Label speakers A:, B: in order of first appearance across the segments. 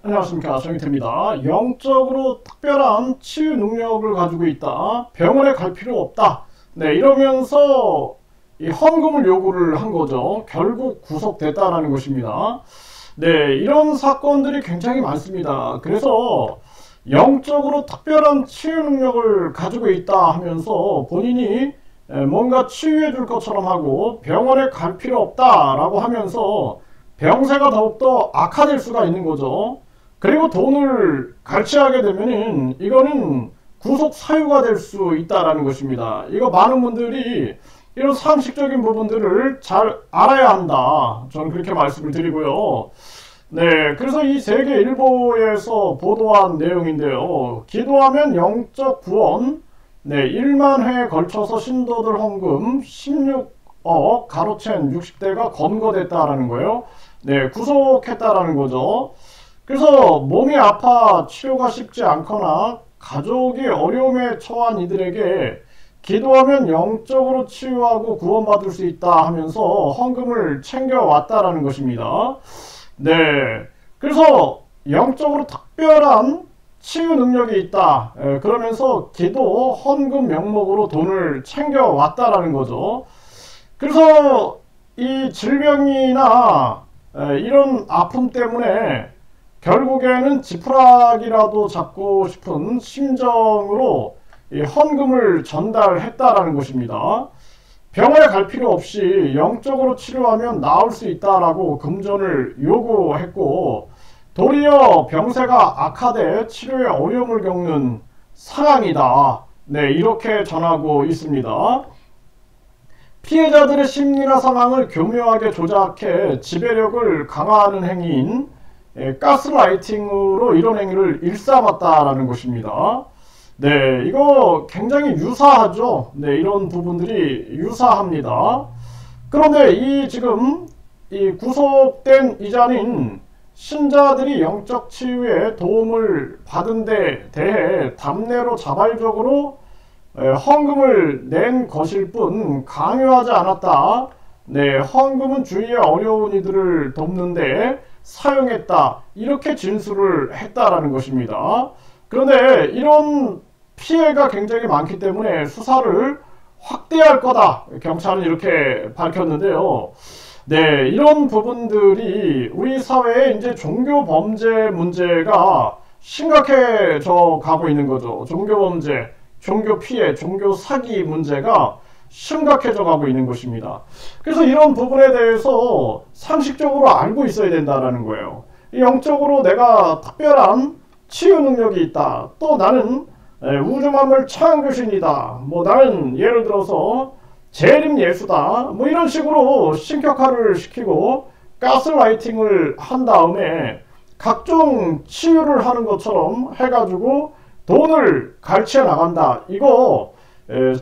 A: 안녕하십니까, 정희태입니다. 영적으로 특별한 치유 능력을 가지고 있다. 병원에 갈 필요 없다. 네, 이러면서 이 헌금을 요구를 한 거죠. 결국 구속됐다라는 것입니다. 네, 이런 사건들이 굉장히 많습니다. 그래서 영적으로 특별한 치유 능력을 가지고 있다 하면서 본인이 뭔가 치유해 줄 것처럼 하고 병원에 갈 필요 없다라고 하면서 병세가 더욱더 악화될 수가 있는 거죠. 그리고 돈을 갈취하게 되면은 이거는 구속 사유가 될 수 있다라는 것입니다. 이거 많은 분들이 이런 상식적인 부분들을 잘 알아야 한다. 저는 그렇게 말씀을 드리고요. 네, 그래서 이 세계일보에서 보도한 내용인데요. 기도하면 영적 구원, 네, 1만 회에 걸쳐서 신도들 헌금 16억 가로챈 60대가 검거됐다라는 거예요. 네, 구속했다라는 거죠. 그래서 몸이 아파 치료가 쉽지 않거나 가족이 어려움에 처한 이들에게 기도하면 영적으로 치유하고 구원받을 수 있다 하면서 헌금을 챙겨왔다라는 것입니다. 네, 그래서 영적으로 특별한 치유 능력이 있다. 그러면서 기도, 헌금 명목으로 돈을 챙겨왔다라는 거죠. 그래서 이 질병이나 이런 아픔 때문에 결국에는 지푸라기라도 잡고 싶은 심정으로 이 헌금을 전달했다라는 것입니다. 병원에 갈 필요 없이 영적으로 치료하면 나을 수 있다라고 금전을 요구했고, 도리어 병세가 악화돼 치료에 어려움을 겪는 상황이다. 네, 이렇게 전하고 있습니다. 피해자들의 심리나 상황을 교묘하게 조작해 지배력을 강화하는 행위인 가스라이팅으로 이런 행위를 일삼았다라는 것입니다. 네, 이거 굉장히 유사하죠. 네, 이런 부분들이 유사합니다. 그런데 지금 이 구속된 이자는 신자들이 영적 치유에 도움을 받은 데 대해 답례로 자발적으로 헌금을 낸 것일 뿐 강요하지 않았다. 네, 헌금은 주위에 어려운 이들을 돕는데 사용했다. 이렇게 진술을 했다라는 것입니다. 그런데 이런 피해가 굉장히 많기 때문에 수사를 확대할 거다. 경찰은 이렇게 밝혔는데요. 네, 이런 부분들이 우리 사회에 이제 종교 범죄 문제가 심각해져 가고 있는 거죠. 종교 범죄, 종교 피해, 종교 사기 문제가 심각해져 가고 있는 것입니다. 그래서 이런 부분에 대해서 상식적으로 알고 있어야 된다는 거예요. 영적으로 내가 특별한 치유 능력이 있다. 또 나는 우주만물 창조신이다. 뭐 나는 예를 들어서 재림 예수다. 뭐 이런 식으로 신격화를 시키고 가스라이팅을 한 다음에 각종 치유를 하는 것처럼 해가지고 돈을 갈취해 나간다. 이거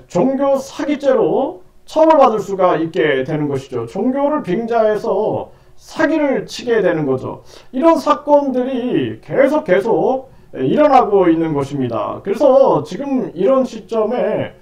A: 종교 사기죄로 처벌받을 수가 있게 되는 것이죠. 종교를 빙자해서 사기를 치게 되는 거죠. 이런 사건들이 계속 일어나고 있는 것입니다. 그래서 지금 이런 시점에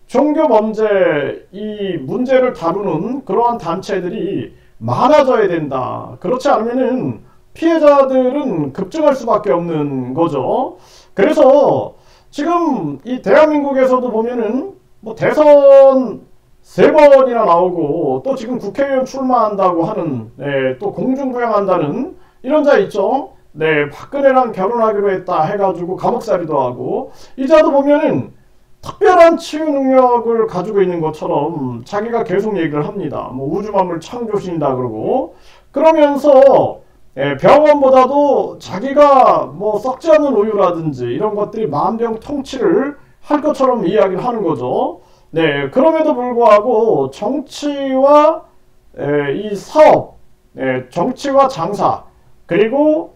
A: 종교 범죄 이 문제를 다루는 그러한 단체들이 많아져야 된다. 그렇지 않으면은 피해자들은 급증할 수밖에 없는 거죠. 그래서 지금 이 대한민국에서도 보면은 뭐 대선 3번이나 나오고 또 지금 국회의원 출마한다고 하는 또 공중부양한다는 이런 자 있죠. 네, 박근혜랑 결혼하기로 했다 해가지고 감옥살이도 하고 이 자도 보면은 특별한 치유 능력을 가지고 있는 것처럼 자기가 계속 얘기를 합니다. 뭐 우주만물 창조신이다 그러고 그러면서 병원보다도 자기가 뭐 썩지 않는 우유라든지 이런 것들이 만병통치를 할 것처럼 이야기를 하는 거죠. 네, 그럼에도 불구하고 정치와 이 사업, 정치와 장사, 그리고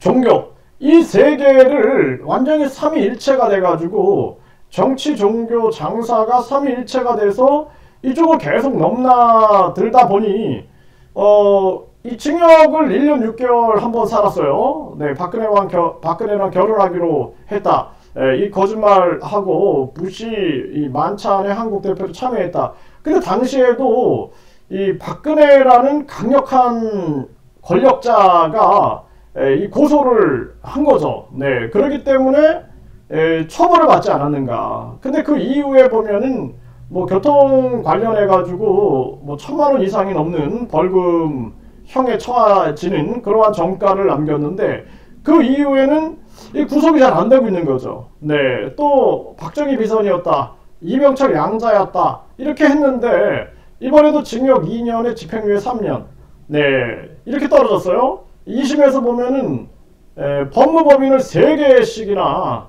A: 종교 이 세 개를 완전히 삼위일체가 돼가지고 정치, 종교, 장사가 삼위일체가 돼서 이쪽을 계속 넘나들다 보니 이 징역을 1년 6개월 한번 살았어요. 네, 박근혜랑 결혼하기로 했다. 이 거짓말하고 부시 이 만찬에 한국 대표로 참여했다. 근데 당시에도 이 박근혜라는 강력한 권력자가 이 고소를 한 거죠. 네, 그렇기 때문에 처벌을 받지 않았는가. 근데 그 이후에 보면은 뭐 교통 관련해 가지고 뭐 1,000만 원 이상이 넘는 벌금형에 처해지는 그러한 정가를 남겼는데 그 이후에는 이 구속이 잘 안 되고 있는 거죠. 네, 또 박정희 비선이었다, 이병철 양자였다 이렇게 했는데 이번에도 징역 2년에 집행유예 3년. 네, 이렇게 떨어졌어요. 2심에서 보면은 법무법인을 3개씩이나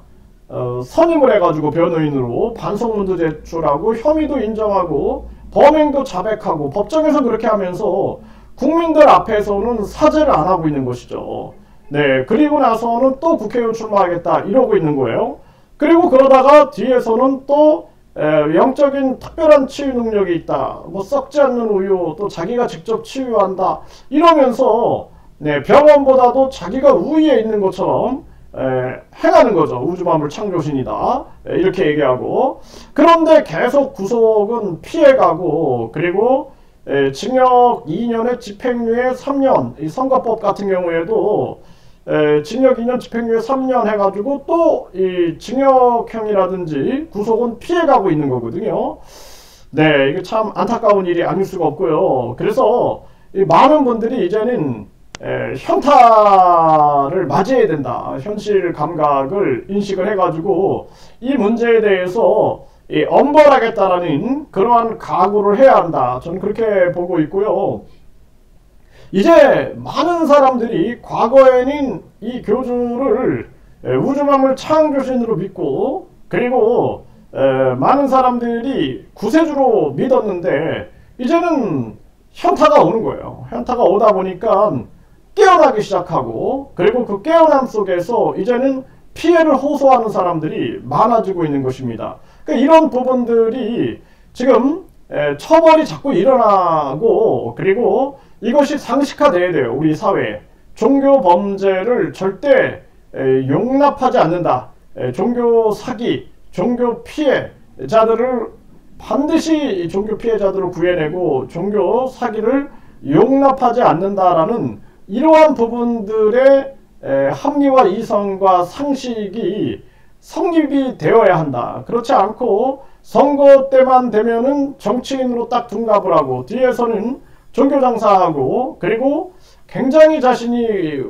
A: 선임을 해가지고 변호인으로 반성문도 제출하고 혐의도 인정하고 범행도 자백하고 법정에서 그렇게 하면서 국민들 앞에서는 사죄를 안 하고 있는 것이죠. 네, 그리고 나서는 또 국회의원 출마하겠다 이러고 있는 거예요. 그리고 그러다가 뒤에서는 또 영적인 특별한 치유 능력이 있다, 뭐 썩지 않는 우유, 또 자기가 직접 치유한다 이러면서 네, 병원보다도 자기가 우위에 있는 것처럼 행하는 거죠. 우주만물 창조신이다 이렇게 얘기하고. 그런데 계속 구속은 피해가고, 그리고 징역 2년에 집행유예 3년, 이 선거법 같은 경우에도 징역 2년 집행유예 3년 해가지고 또 이 징역형이라든지 구속은 피해가고 있는 거거든요. 네, 이게 참 안타까운 일이 아닐 수가 없고요. 그래서 많은 분들이 이제는 현타를 맞이해야 된다, 현실 감각을 인식을 해가지고 이 문제에 대해서 엄벌하겠다라는 그러한 각오를 해야 한다, 저는 그렇게 보고 있고요. 이제 많은 사람들이 과거에는 이 교주를 우주만물 창조신으로 믿고, 그리고 많은 사람들이 구세주로 믿었는데 이제는 현타가 오는 거예요. 현타가 오다 보니까 깨어나기 시작하고, 그리고 그 깨어남 속에서 이제는 피해를 호소하는 사람들이 많아지고 있는 것입니다. 그러니까 이런 부분들이 지금 처벌이 자꾸 일어나고, 그리고 이것이 상식화돼야 돼요. 우리 사회에 종교 범죄를 절대 용납하지 않는다. 종교 사기, 종교 피해자들을 반드시 종교 피해자들을 구해내고 종교 사기를 용납하지 않는다라는 이러한 부분들의 합리와 이성과 상식이 성립이 되어야 한다. 그렇지 않고 선거 때만 되면은 정치인으로 딱 둔갑을 하고 뒤에서는 종교 장사하고, 그리고 굉장히 자신이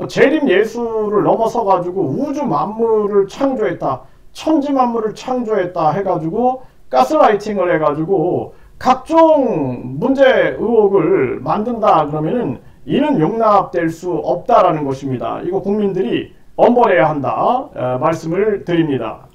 A: 재림 예수를 넘어서 가지고 우주 만물을 창조했다, 천지 만물을 창조했다 해가지고 가스라이팅을 해가지고 각종 문제 의혹을 만든다 그러면은 이는 용납될 수 없다라는 것입니다. 이거 국민들이 엄벌해야 한다 말씀을 드립니다.